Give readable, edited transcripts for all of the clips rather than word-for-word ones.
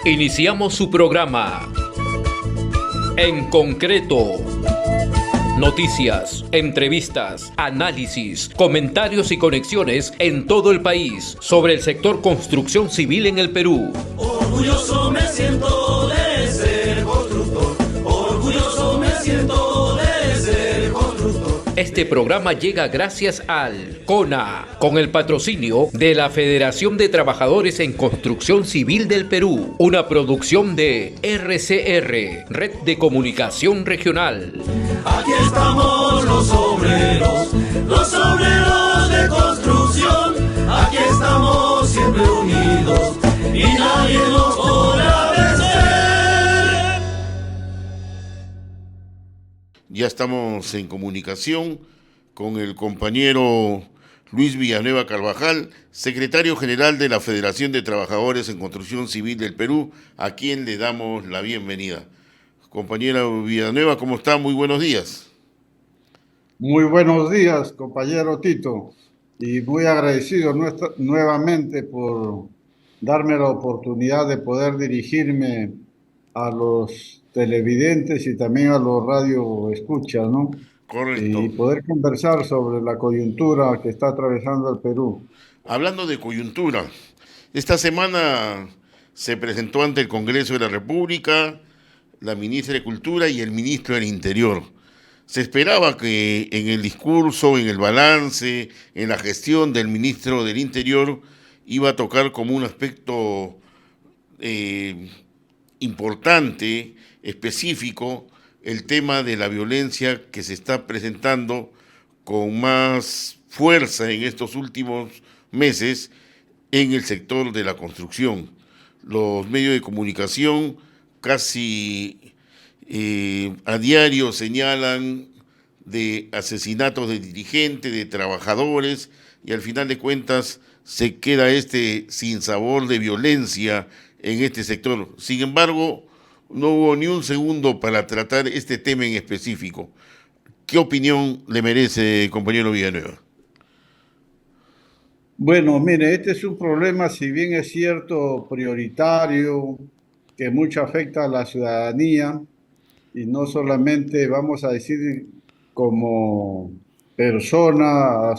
Iniciamos su programa. En concreto. Noticias, entrevistas, análisis, comentarios y conexiones en todo el país sobre el sector construcción civil en el Perú. Orgulloso me siento de ser constructor. Orgulloso me siento de ser constructor. Este programa llega gracias al CONA, con el patrocinio de la Federación de Trabajadores en Construcción Civil del Perú, una producción de RCR, Red de Comunicación Regional. Aquí estamos los obreros de construcción. Aquí estamos siempre unidos y nadie nos podrá vencer. Ya estamos en comunicación con el compañero Luis Villanueva Carvajal, secretario general de la Federación de Trabajadores en Construcción Civil del Perú, a quien le damos la bienvenida. Compañera Villanueva, ¿cómo está? Muy buenos días. Muy buenos días, compañero Tito, y muy agradecido nuevamente por darme la oportunidad de poder dirigirme a los televidentes y también a los radioescuchas, ¿no? Correcto. Y poder conversar sobre la coyuntura que está atravesando el Perú. Hablando de coyuntura, esta semana se presentó ante el Congreso de la República la ministra de Cultura y el ministro del Interior. Se esperaba que en el discurso, en el balance, en la gestión del ministro del Interior, iba a tocar como un aspecto importante, específico, el tema de la violencia que se está presentando con más fuerza en estos últimos meses en el sector de la construcción. Los medios de comunicación casi a diario señalan de asesinatos de dirigentes, de trabajadores, y al final de cuentas se queda este sinsabor de violencia en este sector. Sin embargo, no hubo ni un segundo para tratar este tema en específico. ¿Qué opinión le merece, compañero Villanueva? Bueno, mire, este es un problema, si bien es cierto, prioritario, que mucho afecta a la ciudadanía, y no solamente, vamos a decir, como persona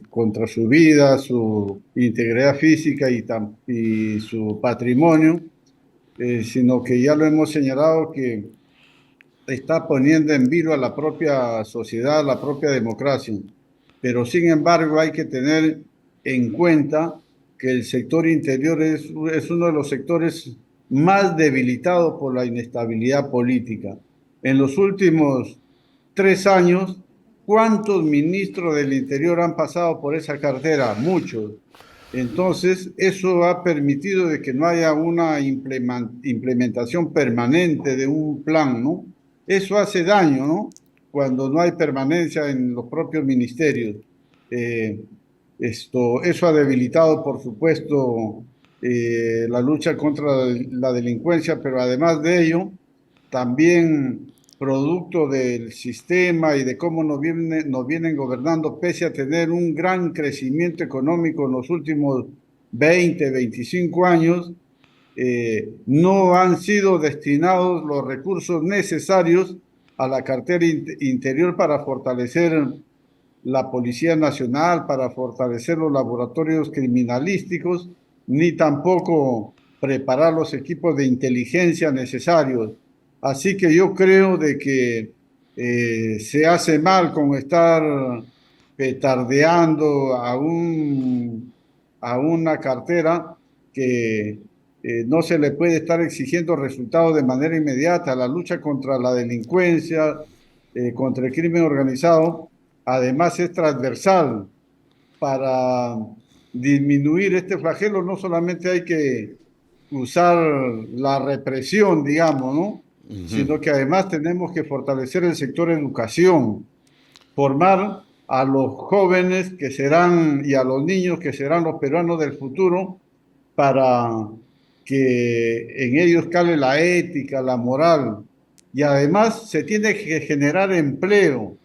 contra su vida, su integridad física y su patrimonio, sino que ya lo hemos señalado que está poniendo en vilo a la propia sociedad, a la propia democracia. Pero sin embargo hay que tener en cuenta que el sector interior es uno de los sectores más debilitados por la inestabilidad política. En los últimos 3 años, ¿cuántos ministros del Interior han pasado por esa cartera? Muchos. Entonces, eso ha permitido de que no haya una implementación permanente de un plan, ¿no? Eso hace daño, ¿no? Cuando no hay permanencia en los propios ministerios. Eso ha debilitado, por supuesto, la lucha contra la delincuencia, pero además de ello, también producto del sistema y de cómo nos vienen gobernando, pese a tener un gran crecimiento económico en los últimos 20, 25 años, no han sido destinados los recursos necesarios a la cartera interior para fortalecer la Policía Nacional, para fortalecer los laboratorios criminalísticos, ni tampoco preparar los equipos de inteligencia necesarios. Así que yo creo de que se hace mal con estar petardeando a una cartera que no se le puede estar exigiendo resultados de manera inmediata. La lucha contra la delincuencia, contra el crimen organizado, además es transversal. Para disminuir este flagelo no solamente hay que usar la represión, digamos, ¿no? Sino que además tenemos que fortalecer el sector educación, formar a los jóvenes que serán y a los niños que serán los peruanos del futuro para que en ellos cale la ética, la moral, y además se tiene que generar empleo.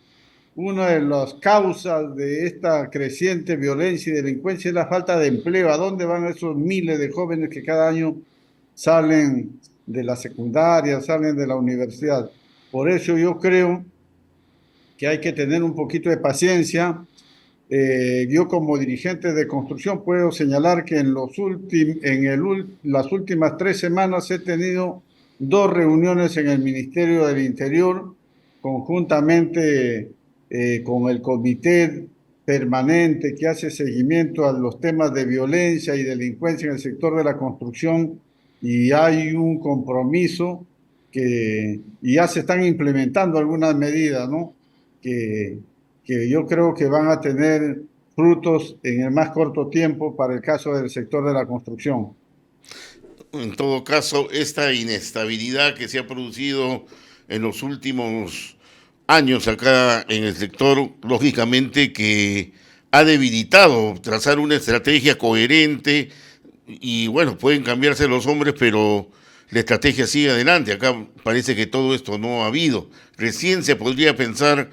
Una de las causas de esta creciente violencia y delincuencia es la falta de empleo. ¿A dónde van esos miles de jóvenes que cada año salen de la secundaria, salen de la universidad. Por eso yo creo que hay que tener un poquito de paciencia. Yo como dirigente de construcción puedo señalar que en las últimas 3 semanas he tenido 2 reuniones en el Ministerio del Interior, conjuntamente con el comité permanente que hace seguimiento a los temas de violencia y delincuencia en el sector de la construcción, y hay un compromiso y ya se están implementando algunas medidas, ¿no? Que, que yo creo que van a tener frutos en el más corto tiempo para el caso del sector de la construcción. En todo caso, esta inestabilidad que se ha producido en los últimos años acá en el sector, lógicamente que ha debilitado trazar una estrategia coherente y bueno, pueden cambiarse los hombres, pero la estrategia sigue adelante. Acá parece que todo esto no ha habido. Recién se podría pensar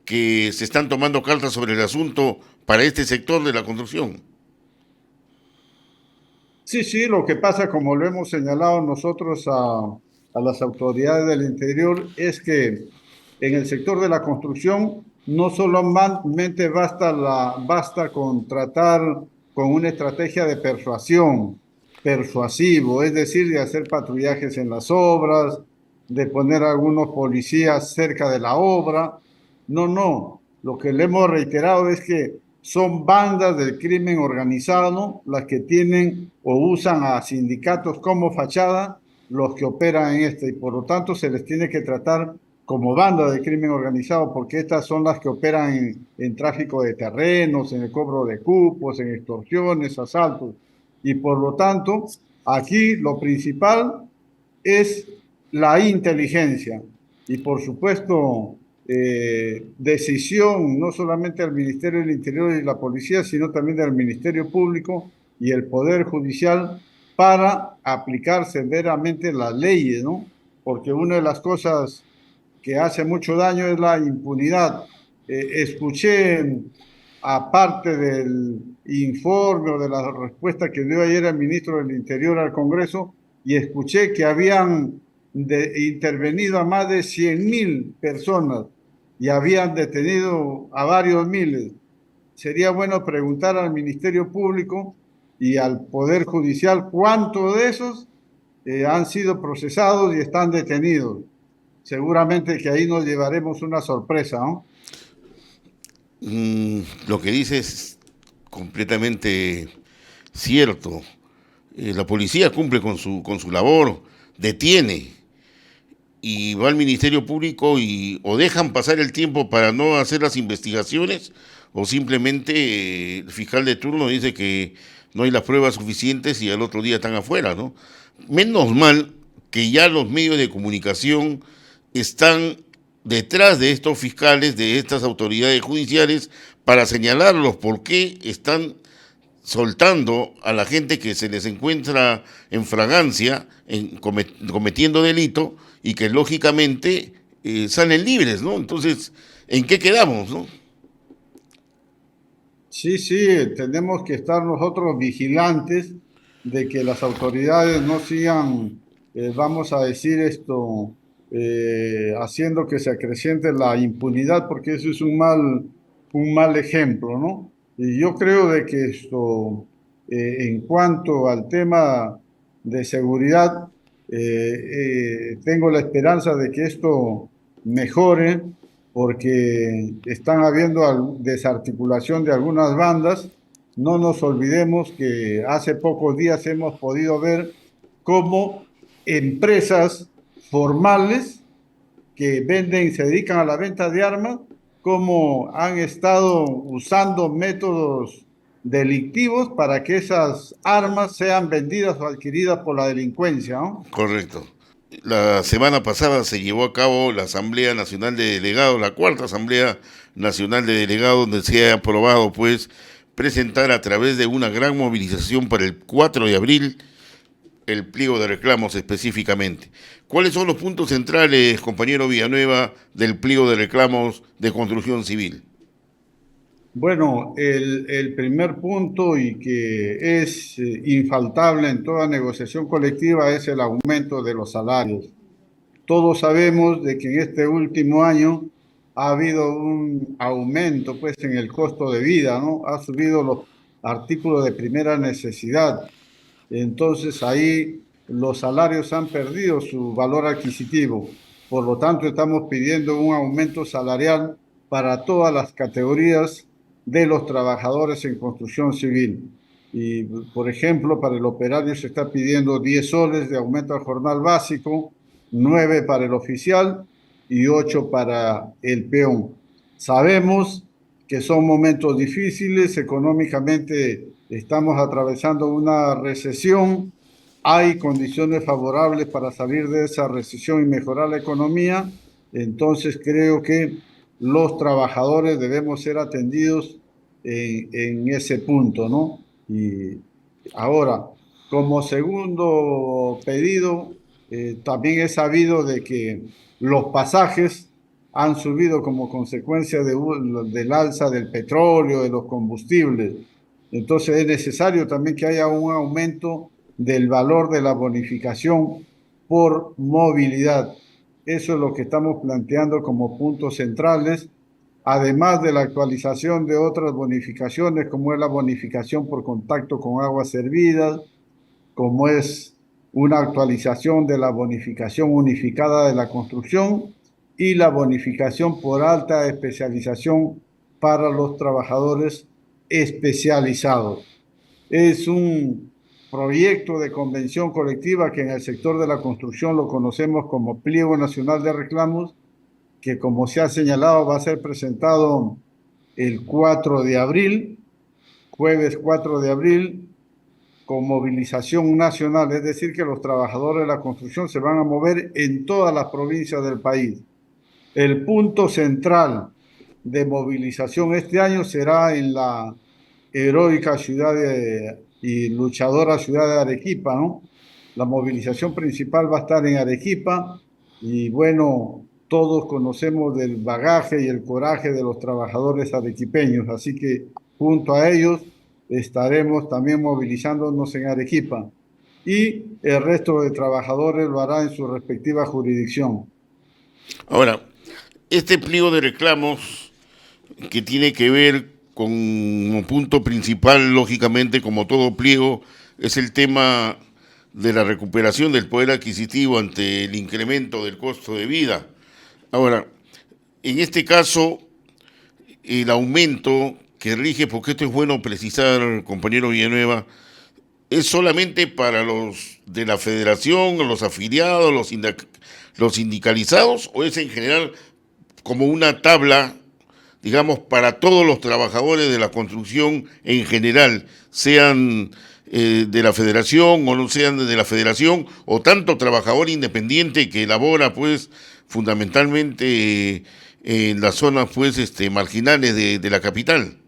que se están tomando cartas sobre el asunto para este sector de la construcción. Sí, sí, lo que pasa, como lo hemos señalado nosotros a las autoridades del interior, es que en el sector de la construcción no solamente basta con tratar con una estrategia de persuasión, persuasivo, es decir, de hacer patrullajes en las obras, de poner algunos policías cerca de la obra. No, no. Lo que le hemos reiterado es que son bandas del crimen organizado las que tienen o usan a sindicatos como fachada, los que operan en y por lo tanto se les tiene que tratar como banda de crimen organizado, porque estas son las que operan en tráfico de terrenos, en el cobro de cupos, en extorsiones, asaltos, y por lo tanto aquí lo principal es la inteligencia y por supuesto decisión no solamente del Ministerio del Interior y la Policía, sino también del Ministerio Público y el Poder Judicial para aplicar severamente las leyes, ¿no? Porque una de las cosas que hace mucho daño es la impunidad. Escuché, aparte del informe o de la respuesta que dio ayer el ministro del Interior al Congreso, y escuché que habían intervenido a más de 100.000 personas y habían detenido a varios miles. Sería bueno preguntar al Ministerio Público y al Poder Judicial cuántos de esos han sido procesados y están detenidos. Seguramente que ahí nos llevaremos una sorpresa, ¿no? Lo que dice es completamente cierto. La policía cumple con su labor, detiene y va al Ministerio Público y o dejan pasar el tiempo para no hacer las investigaciones o simplemente el fiscal de turno dice que no hay las pruebas suficientes y al otro día están afuera, ¿no? Menos mal que ya los medios de comunicación están detrás de estos fiscales, de estas autoridades judiciales, para señalarlos por qué están soltando a la gente que se les encuentra en fragancia, cometiendo delito, y que lógicamente salen libres, ¿no? Entonces, ¿en qué quedamos, no? Sí, sí, tenemos que estar nosotros vigilantes de que las autoridades no sigan, vamos a decir esto, haciendo que se acreciente la impunidad, porque eso es un mal ejemplo, ¿no? Y yo creo de que esto, en cuanto al tema de seguridad, tengo la esperanza de que esto mejore porque están habiendo desarticulación de algunas bandas. No nos olvidemos que hace pocos días hemos podido ver cómo empresas formales que venden y se dedican a la venta de armas, cómo han estado usando métodos delictivos para que esas armas sean vendidas o adquiridas por la delincuencia, ¿no? Correcto. La semana pasada se llevó a cabo la Asamblea Nacional de Delegados, la cuarta Asamblea Nacional de Delegados, donde se ha aprobado, pues, presentar a través de una gran movilización para el 4 de abril el pliego de reclamos específicamente. ¿Cuáles son los puntos centrales, compañero Villanueva, del pliego de reclamos de construcción civil? Bueno, el primer punto y que es infaltable en toda negociación colectiva es el aumento de los salarios. Todos sabemos de que en este último año ha habido un aumento pues en el costo de vida, ¿no? Ha subido los artículos de primera necesidad. Entonces ahí los salarios han perdido su valor adquisitivo. Por lo tanto, estamos pidiendo un aumento salarial para todas las categorías de los trabajadores en construcción civil. Y, por ejemplo, para el operario se está pidiendo 10 soles de aumento al jornal básico, 9 para el oficial y 8 para el peón. Sabemos que son momentos difíciles, económicamente estamos atravesando una recesión, hay condiciones favorables para salir de esa recesión y mejorar la economía, entonces creo que los trabajadores debemos ser atendidos en ese punto, ¿no? Y ahora, como segundo pedido, también he sabido de que los pasajes han subido como consecuencia del alza del petróleo, de los combustibles. Entonces es necesario también que haya un aumento del valor de la bonificación por movilidad. Eso es lo que estamos planteando como puntos centrales, además de la actualización de otras bonificaciones, como es la bonificación por contacto con aguas servidas, como es una actualización de la bonificación unificada de la construcción y la bonificación por alta especialización para los trabajadores especializados. Es un proyecto de convención colectiva que en el sector de la construcción lo conocemos como Pliego Nacional de Reclamos, que como se ha señalado va a ser presentado el 4 de abril, jueves 4 de abril, con movilización nacional, es decir, que los trabajadores de la construcción se van a mover en todas las provincias del país. El punto central de movilización este año será en la heroica y luchadora ciudad de Arequipa, ¿no? La movilización principal va a estar en Arequipa y bueno, todos conocemos del bagaje y el coraje de los trabajadores arequipeños, así que junto a ellos estaremos también movilizándonos en Arequipa y el resto de trabajadores lo hará en su respectiva jurisdicción. Ahora, este pliego de reclamos que tiene que ver con un punto principal, lógicamente, como todo pliego, es el tema de la recuperación del poder adquisitivo ante el incremento del costo de vida. Ahora, en este caso, el aumento que rige, porque esto es bueno precisar, compañero Villanueva, ¿es solamente para los de la federación, los afiliados, los sindicalizados, o es en general como una tabla, digamos, para todos los trabajadores de la construcción en general, sean de la federación o no sean de la federación, o tanto trabajador independiente que elabora, pues, fundamentalmente en las zonas, pues, marginales de la capital?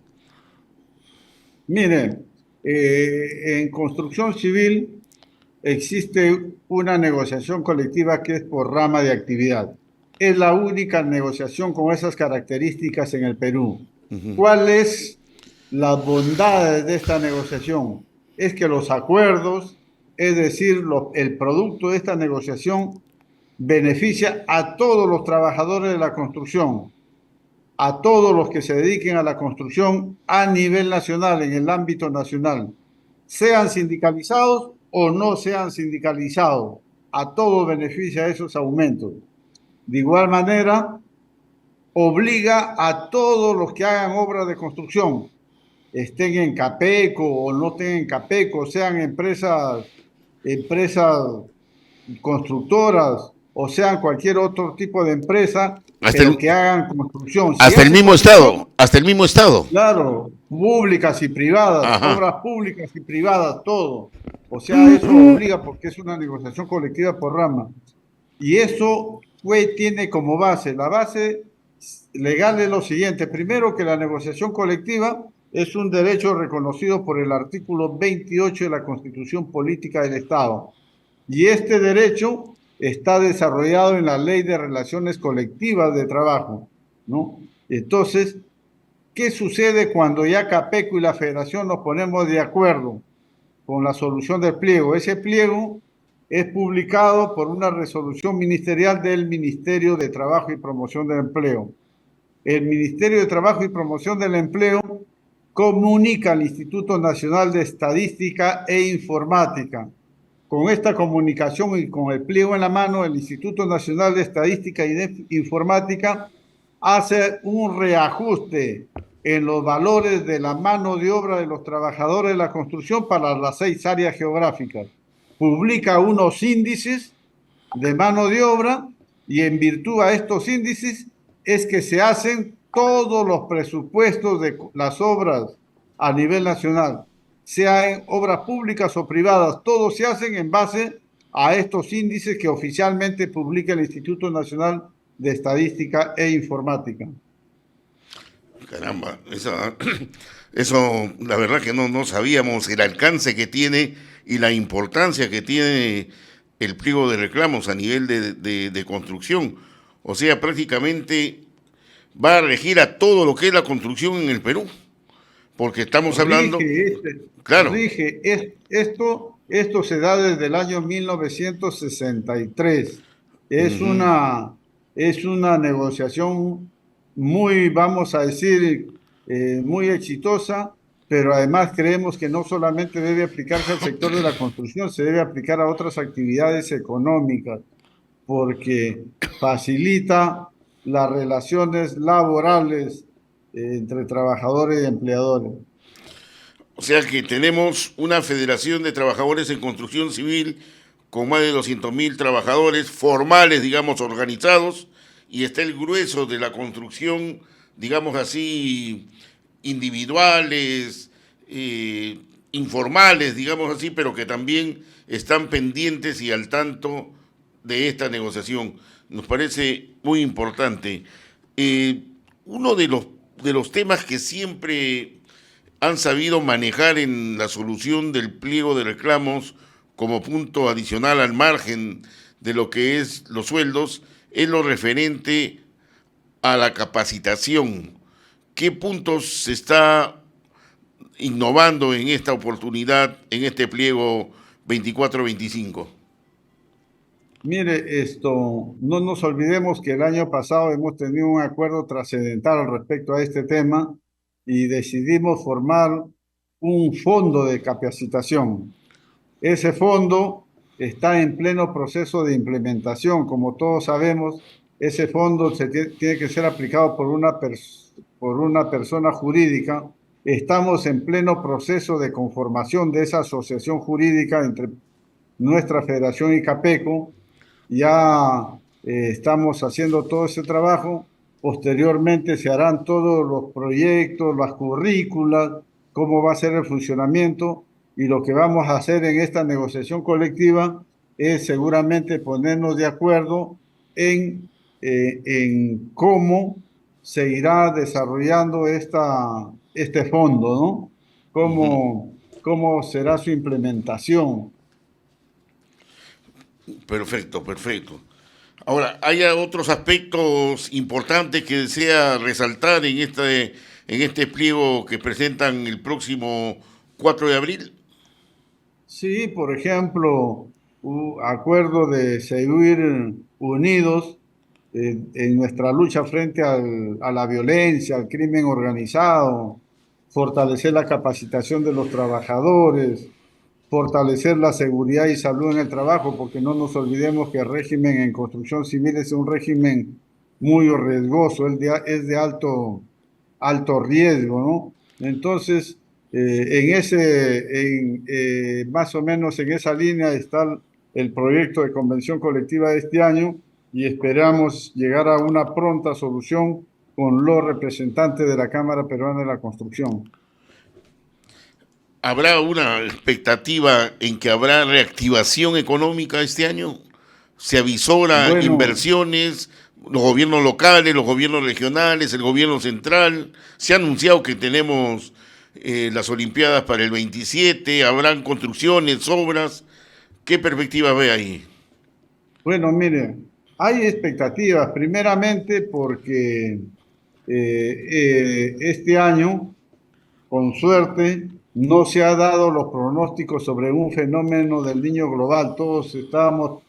Miren, en construcción civil existe una negociación colectiva que es por rama de actividad. Es la única negociación con esas características en el Perú. ¿Cuál es las bondades de esta negociación? Es que los acuerdos, es decir, el producto de esta negociación beneficia a todos los trabajadores de la construcción, a todos los que se dediquen a la construcción a nivel nacional, en el ámbito nacional, sean sindicalizados o no sean sindicalizados, a todos beneficia esos aumentos. De igual manera, obliga a todos los que hagan obras de construcción, estén en Capeco o no estén en Capeco, sean empresas constructoras o sean cualquier otro tipo de empresa, Hasta pero el, que hagan construcción. Si hasta el hacen mismo construcción, estado, hasta el mismo estado. claro, públicas y privadas, Ajá. obras públicas y privadas, todo. O sea, eso obliga porque es una negociación colectiva por rama. Y eso tiene como base, la base legal es lo siguiente. Primero, que la negociación colectiva es un derecho reconocido por el artículo 28 de la Constitución Política del Estado. Y este derecho está desarrollado en la Ley de Relaciones Colectivas de Trabajo, ¿no? Entonces, ¿qué sucede cuando ya Capeco y la Federación nos ponemos de acuerdo con la solución del pliego? Ese pliego es publicado por una resolución ministerial del Ministerio de Trabajo y Promoción del Empleo. El Ministerio de Trabajo y Promoción del Empleo comunica al Instituto Nacional de Estadística e Informática. Con esta comunicación y con el pliego en la mano, el Instituto Nacional de Estadística e Informática hace un reajuste en los valores de la mano de obra de los trabajadores de la construcción para las 6 áreas geográficas. Publica unos índices de mano de obra y en virtud a estos índices es que se hacen todos los presupuestos de las obras a nivel nacional, sean obras públicas o privadas, todos se hacen en base a estos índices que oficialmente publica el Instituto Nacional de Estadística e Informática. Caramba, eso la verdad que no sabíamos el alcance que tiene y la importancia que tiene el pliego de reclamos a nivel de construcción. O sea, prácticamente va a regir a todo lo que es la construcción en el Perú, porque estamos hablando... Claro. Esto se da desde el año 1963. Es una negociación muy, vamos a decir, muy exitosa, pero además creemos que no solamente debe aplicarse al sector de la construcción, se debe aplicar a otras actividades económicas, porque facilita las relaciones laborales entre trabajadores y empleadores. O sea que tenemos una Federación de Trabajadores en Construcción Civil con más de 200.000 trabajadores formales, digamos, organizados, y está el grueso de la construcción, digamos así, individuales, informales, digamos así, pero que también están pendientes y al tanto de esta negociación. Nos parece muy importante. Uno de los temas que siempre han sabido manejar en la solución del pliego de reclamos como punto adicional al margen de lo que es los sueldos, es lo referente a la capacitación. ¿Qué puntos se está innovando en esta oportunidad, en este pliego 24-25? Mire, no nos olvidemos que el año pasado hemos tenido un acuerdo trascendental al respecto a este tema y decidimos formar un fondo de capacitación. Ese fondo está en pleno proceso de implementación. Como todos sabemos, ese fondo tiene que ser aplicado por una persona jurídica. Estamos en pleno proceso de conformación de esa asociación jurídica entre nuestra federación y Capeco. Ya estamos haciendo todo ese trabajo. Posteriormente se harán todos los proyectos, las currículas, cómo va a ser el funcionamiento, y lo que vamos a hacer en esta negociación colectiva es seguramente ponernos de acuerdo en cómo se irá desarrollando este fondo, ¿no? Cómo será su implementación. Perfecto. Ahora, ¿hay otros aspectos importantes que desea resaltar en este pliego que presentan el próximo 4 de abril? Sí, por ejemplo, un acuerdo de seguir unidos en nuestra lucha frente a la violencia, al crimen organizado, fortalecer la capacitación de los trabajadores, fortalecer la seguridad y salud en el trabajo, porque no nos olvidemos que el régimen en construcción civil es un régimen muy riesgoso, es de alto riesgo, ¿no? Entonces, más o menos en esa línea está el proyecto de convención colectiva de este año y esperamos llegar a una pronta solución con los representantes de la Cámara Peruana de la Construcción. ¿Habrá una expectativa en que habrá reactivación económica este año? ¿Se avisora inversiones, los gobiernos locales, los gobiernos regionales, el gobierno central? Se ha anunciado que tenemos las Olimpiadas para el 27, habrán construcciones, obras. ¿Qué perspectiva ve ahí? Bueno, mire, hay expectativas, primeramente porque este año, con suerte, no se ha dado los pronósticos sobre un fenómeno del Niño global. Todos estábamos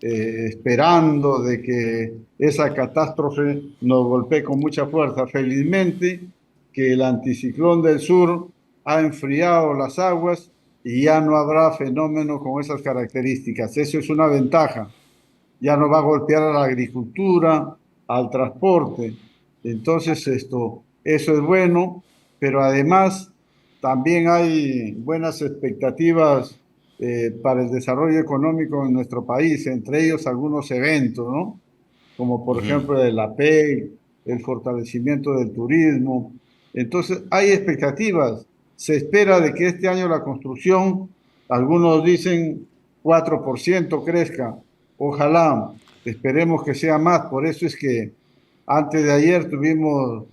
esperando de que esa catástrofe nos golpee con mucha fuerza. Felizmente que el anticiclón del sur ha enfriado las aguas y ya no habrá fenómeno con esas características. Eso es una ventaja. Ya no va a golpear a la agricultura, al transporte. Entonces eso es bueno, pero además también hay buenas expectativas para el desarrollo económico en nuestro país, entre ellos algunos eventos, ¿no? Como por ejemplo el APEC, el fortalecimiento del turismo. Entonces hay expectativas. Se espera de que este año la construcción, algunos dicen 4% crezca. Ojalá, esperemos que sea más. Por eso es que antes de ayer tuvimos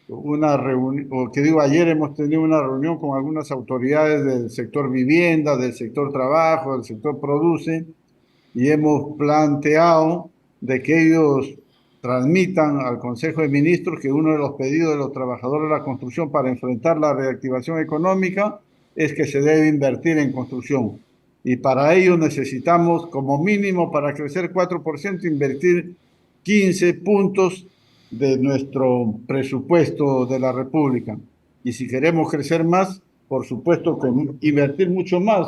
una reunión, o que digo, ayer hemos tenido una reunión con algunas autoridades del sector vivienda, del sector trabajo, del sector produce, y hemos planteado de que ellos transmitan al Consejo de Ministros que uno de los pedidos de los trabajadores de la construcción para enfrentar la reactivación económica es que se debe invertir en construcción. Y para ello necesitamos, como mínimo, para crecer 4%, invertir 15 puntos de nuestro presupuesto de la República. Y si queremos crecer más, por supuesto que invertir mucho más,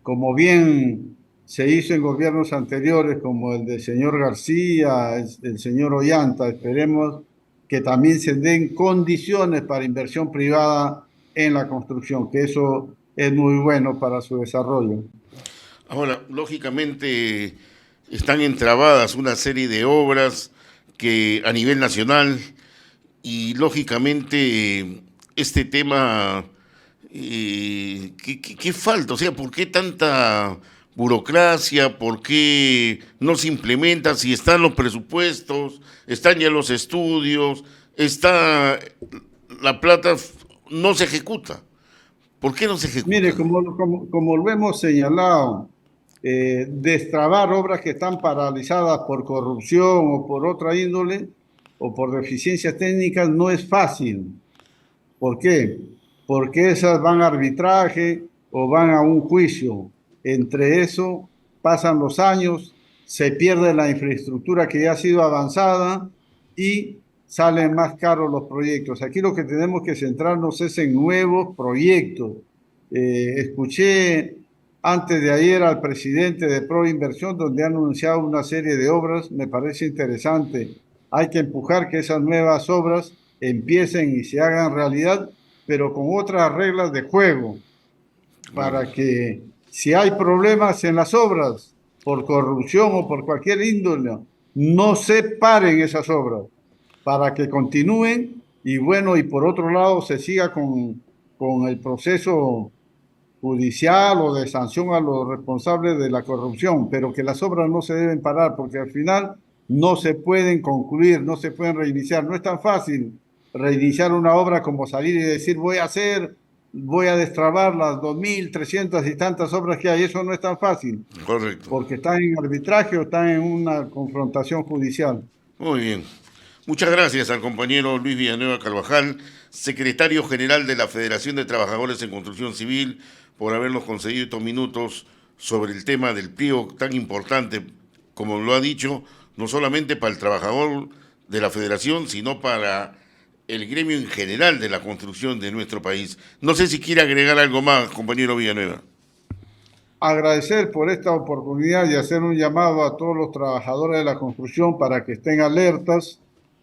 como bien se hizo en gobiernos anteriores, como el del señor García, el señor Ollanta. Esperemos que también se den condiciones para inversión privada en la construcción, que eso es muy bueno para su desarrollo. Ahora, lógicamente, están entrabadas una serie de obras que a nivel nacional y lógicamente este tema, ¿qué falta? O sea, ¿por qué tanta burocracia? ¿Por qué no se implementa? Si están los presupuestos, están ya los estudios, está la plata, no se ejecuta. ¿Por qué no se ejecuta? Mire, como lo hemos señalado, destrabar obras que están paralizadas por corrupción o por otra índole o por deficiencias técnicas no es fácil. ¿Por qué? Porque esas van a arbitraje o van a un juicio. Entre eso pasan los años, se pierde la infraestructura que ya ha sido avanzada y salen más caros los proyectos. Aquí lo que tenemos que centrarnos es en nuevos proyectos. Escuché antes de ayer al presidente de Proinversión, donde ha anunciado una serie de obras, me parece interesante. Hay que empujar que esas nuevas obras empiecen y se hagan realidad, pero con otras reglas de juego, para que si hay problemas en las obras, por corrupción o por cualquier índole, no se paren esas obras, para que continúen y bueno, y por otro lado se siga con el proceso judicial o de sanción a los responsables de la corrupción, pero que las obras no se deben parar porque al final no se pueden concluir, no se pueden reiniciar. No es tan fácil reiniciar una obra como salir y decir voy a destrabar las 2.300 y tantas obras que hay. Eso no es tan fácil. Correcto. Porque están en arbitraje o están en una confrontación judicial. Muy bien. Muchas gracias al compañero Luis Villanueva Carvajal, secretario general de la Federación de Trabajadores en Construcción Civil, por habernos concedido estos minutos sobre el tema del pliego tan importante, como lo ha dicho, no solamente para el trabajador de la Federación, sino para el gremio en general de la construcción de nuestro país. No sé si quiere agregar algo más, compañero Villanueva. Agradecer por esta oportunidad y hacer un llamado a todos los trabajadores de la construcción para que estén alertas,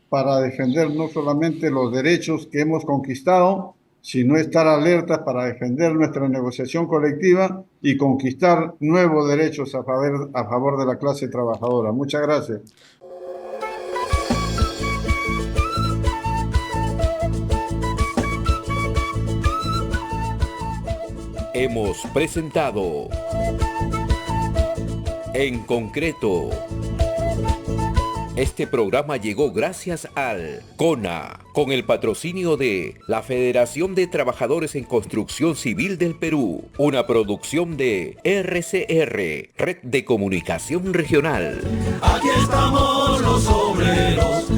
para defender no solamente los derechos que hemos conquistado, sino estar alertas para defender nuestra negociación colectiva y conquistar nuevos derechos a favor de la clase trabajadora. Muchas gracias. Hemos presentado En Concreto. Este programa llegó gracias al CONA, con el patrocinio de la Federación de Trabajadores en Construcción Civil del Perú, una producción de RCR, Red de Comunicación Regional. Aquí estamos los obreros